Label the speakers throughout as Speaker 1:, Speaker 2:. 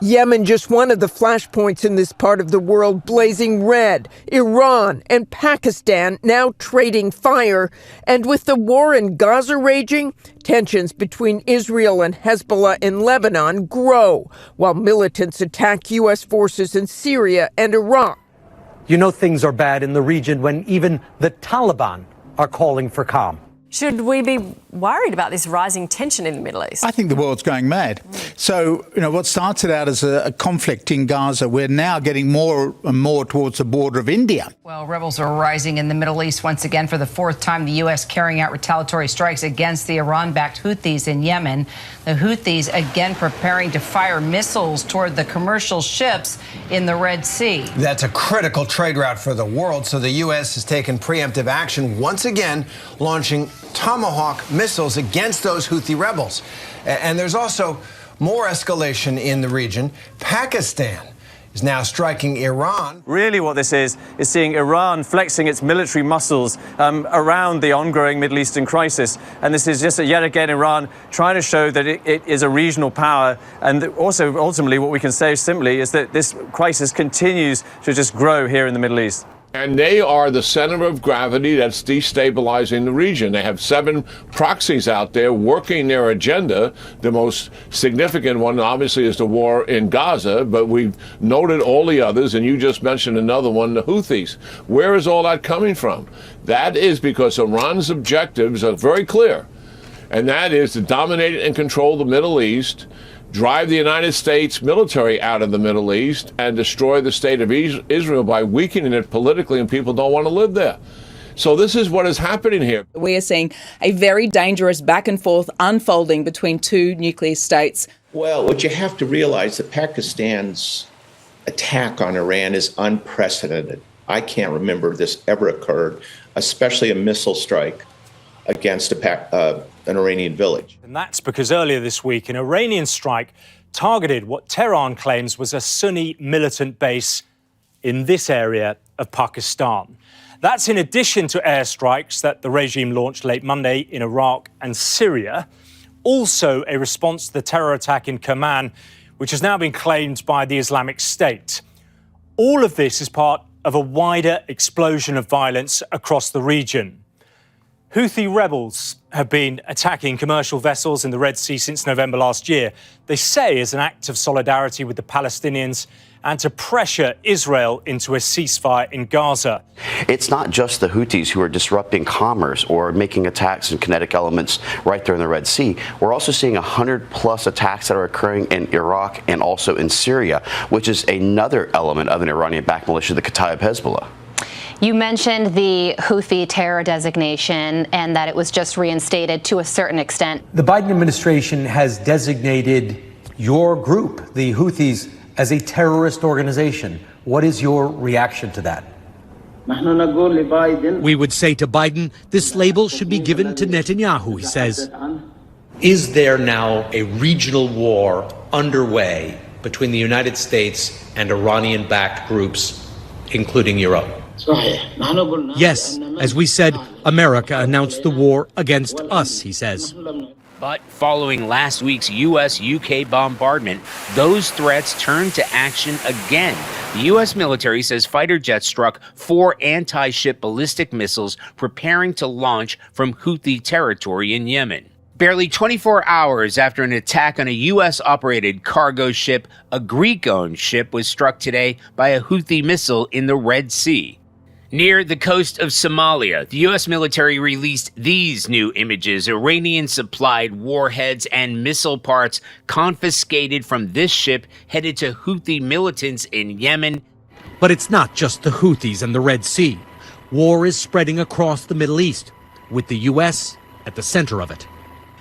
Speaker 1: Yemen, just one of the flashpoints in this part of the world, blazing red. Iran and Pakistan now trading fire. And with the war in Gaza raging, tensions between Israel and Hezbollah in Lebanon grow, while militants attack U.S. forces in Syria and Iraq.
Speaker 2: You know things are bad in the region when even the Taliban are calling for calm.
Speaker 3: Should we be worried about this rising tension in the Middle East?
Speaker 4: I think the world's going mad. So, what started out as a conflict in Gaza, we're now getting more and more towards the border of India.
Speaker 5: Well, rebels are rising in the Middle East once again for the fourth time. The U.S. carrying out retaliatory strikes against the Iran-backed Houthis in Yemen. The Houthis again preparing to fire missiles toward the commercial ships in the Red Sea.
Speaker 6: That's a critical trade route for the world, so the U.S. has taken preemptive action, once again launching Tomahawk missiles against those Houthi rebels. And there's also more escalation in the region. Pakistan is now striking Iran.
Speaker 7: Really what this is seeing Iran flexing its military muscles around the ongoing Middle Eastern crisis. And this is just yet again Iran trying to show that it is a regional power. And also ultimately what we can say simply is that this crisis continues to just grow here in the Middle East.
Speaker 8: And they are the center of gravity that's destabilizing the region. They have 7 proxies out there working their agenda. The most significant one, obviously, is the war in Gaza, but we've noted all the others, and you just mentioned another one, the Houthis. Where is all that coming from? That is because Iran's objectives are very clear, and that is to dominate and control the Middle East, drive the United States military out of the Middle East, and destroy the state of Israel by weakening it politically, and people don't want to live there. So this is what is happening here.
Speaker 9: We are seeing a very dangerous back and forth unfolding between two nuclear states.
Speaker 10: Well, what you have to realize, that Pakistan's attack on Iran is unprecedented. I can't remember this ever occurred, especially a missile strike against an Iranian village.
Speaker 2: And that's because earlier this week, an Iranian strike targeted what Tehran claims was a Sunni militant base in this area of Pakistan. That's in addition to airstrikes that the regime launched late Monday in Iraq and Syria, also a response to the terror attack in Kerman, which has now been claimed by the Islamic State. All of this is part of a wider explosion of violence across the region. Houthi rebels have been attacking commercial vessels in the Red Sea since November last year. They say as an act of solidarity with the Palestinians and to pressure Israel into a ceasefire in Gaza.
Speaker 11: It's not just the Houthis who are disrupting commerce or making attacks and kinetic elements right there in the Red Sea. We're also seeing 100+ attacks that are occurring in Iraq and also in Syria, which is another element of an Iranian-backed militia, the Kataib Hezbollah.
Speaker 12: You mentioned the Houthi terror designation and that it was just reinstated to a certain extent.
Speaker 2: The Biden administration has designated your group, the Houthis, as a terrorist organization. What is your reaction to that?
Speaker 13: We would say to Biden, this label should be given to Netanyahu, he says.
Speaker 14: Is there now a regional war underway between the United States and Iranian-backed groups, including your own?
Speaker 13: Yes, as we said, America announced the war against us, he says.
Speaker 15: But following last week's U.S.-UK bombardment, those threats turned to action again. The U.S. military says fighter jets struck 4 anti-ship ballistic missiles preparing to launch from Houthi territory in Yemen. Barely 24 hours after an attack on a U.S.-operated cargo ship, a Greek-owned ship was struck today by a Houthi missile in the Red Sea. Near the coast of Somalia, the U.S. military released these new images: Iranian-supplied warheads and missile parts confiscated from this ship headed to Houthi militants in Yemen.
Speaker 13: But it's not just the Houthis and the Red Sea. War is spreading across the Middle East, with the U.S. at the center of it.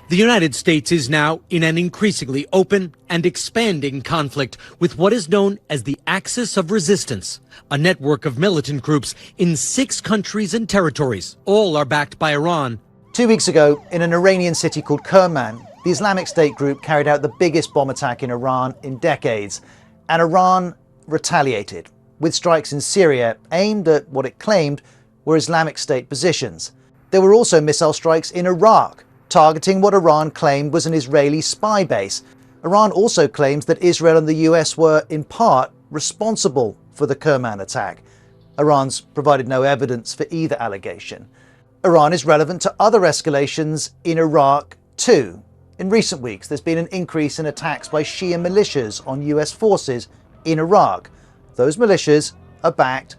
Speaker 13: The United States is now in an increasingly open and expanding conflict with what is known as the Axis of Resistance, a network of militant groups in 6 countries and territories. All are backed by Iran.
Speaker 16: 2 weeks ago, in an Iranian city called Kerman, the Islamic State group carried out the biggest bomb attack in Iran in decades, and Iran retaliated with strikes in Syria aimed at what it claimed were Islamic State positions. There were also missile strikes in Iraq, targeting what Iran claimed was an Israeli spy base. Iran also claims that Israel and the US were, in part, responsible for the Kerman attack. Iran's provided no evidence for either allegation. Iran is relevant to other escalations in Iraq too. In recent weeks, there's been an increase in attacks by Shia militias on US forces in Iraq. Those militias are backed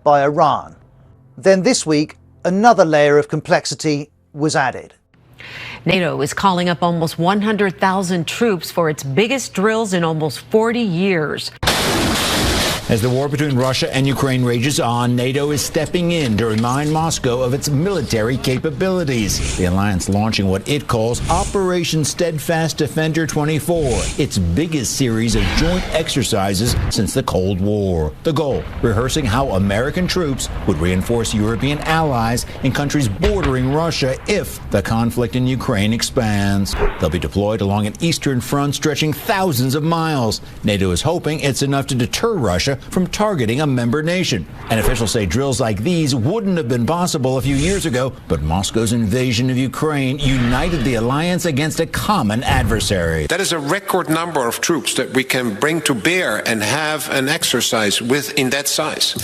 Speaker 16: by Iran. Then this week, another layer of complexity was added.
Speaker 17: NATO is calling up almost 100,000 troops for its biggest drills in almost 40 years.
Speaker 18: As the war between Russia and Ukraine rages on, NATO is stepping in to remind Moscow of its military capabilities. The alliance launching what it calls Operation Steadfast Defender 24, its biggest series of joint exercises since the Cold War. The goal, rehearsing how American troops would reinforce European allies in countries bordering Russia if the conflict in Ukraine expands. They'll be deployed along an eastern front stretching thousands of miles. NATO is hoping it's enough to deter Russia from targeting a member nation. And officials say drills like these wouldn't have been possible a few years ago, but Moscow's invasion of Ukraine united the alliance against a common adversary.
Speaker 19: That is a record number of troops that we can bring to bear and have an exercise with in that size.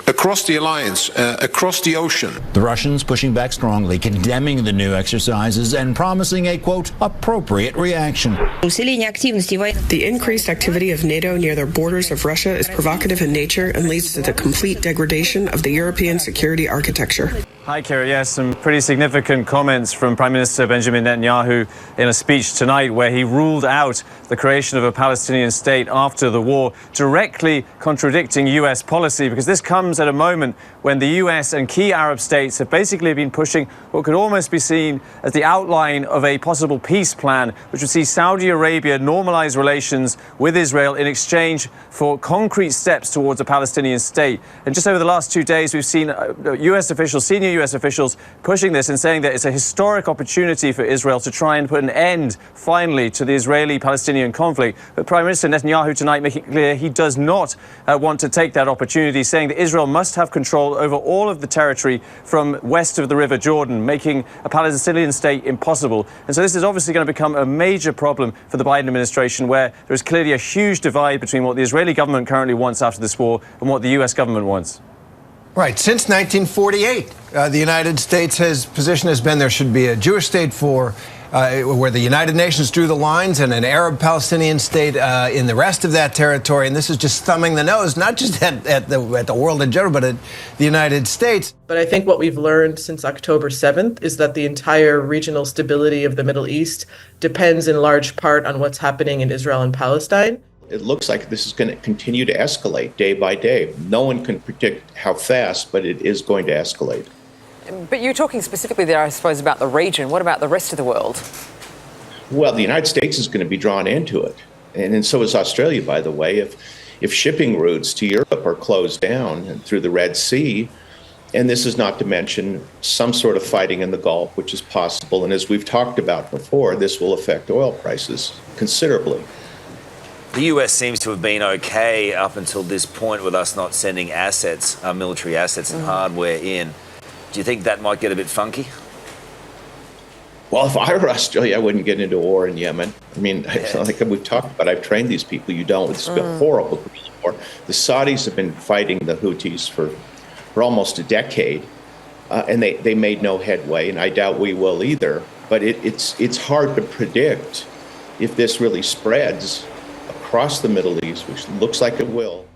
Speaker 19: Across the alliance, across the ocean.
Speaker 18: The Russians pushing back strongly, condemning the new exercises and promising a, quote, appropriate reaction.
Speaker 20: The increased activity of NATO near the borders of Russia is provocative in nature and leads to the complete degradation of the European security architecture.
Speaker 7: Hi, Kira. Yes, some pretty significant comments from Prime Minister Benjamin Netanyahu in a speech tonight where he ruled out the creation of a Palestinian state after the war, directly contradicting U.S. policy, because this comes at a moment when the U.S. and key Arab states have basically been pushing what could almost be seen as the outline of a possible peace plan, which would see Saudi Arabia normalize relations with Israel in exchange for concrete steps towards a Palestinian state. And just over the last 2 days, we've seen U.S. officials, senior U.S. officials, pushing this and saying that it's a historic opportunity for Israel to try and put an end, finally, to the Israeli-Palestinian conflict. But Prime Minister Netanyahu tonight making it clear he does not want to take that opportunity, saying that Israel must have control over all of the territory from west of the River Jordan, making a Palestinian state impossible. And so this is obviously going to become a major problem for the Biden administration, where there is clearly a huge divide between what the Israeli government currently wants after this war and what the U.S. government wants.
Speaker 6: Right. Since 1948, the United States' position has been there should be a Jewish state where the United Nations drew the lines and an Arab-Palestinian state in the rest of that territory. And this is just thumbing the nose, not just at the world in general, but at the United States.
Speaker 21: But I think what we've learned since October 7th is that the entire regional stability of the Middle East depends in large part on what's happening in Israel and Palestine.
Speaker 10: It looks like this is going to continue to escalate day by day. No one can predict how fast, but it is going to escalate.
Speaker 22: But you're talking specifically there, I suppose, about the region. What about the rest of the world?
Speaker 10: Well, the United States is going to be drawn into it. And so is Australia, by the way. If shipping routes to Europe are closed down and through the Red Sea, and this is not to mention some sort of fighting in the Gulf, which is possible. And as we've talked about before, this will affect oil prices considerably.
Speaker 23: The US seems to have been okay up until this point with us not sending assets, military assets and hardware in. Do you think that might get a bit funky?
Speaker 10: Well, if I were Australia, I wouldn't get into a war in Yemen. I mean, like we've talked about, I've trained these people. You don't. It's been a horrible war. The Saudis have been fighting the Houthis for almost a decade, and they made no headway, and I doubt we will either. But it's hard to predict if this really spreads across the Middle East, which looks like it will.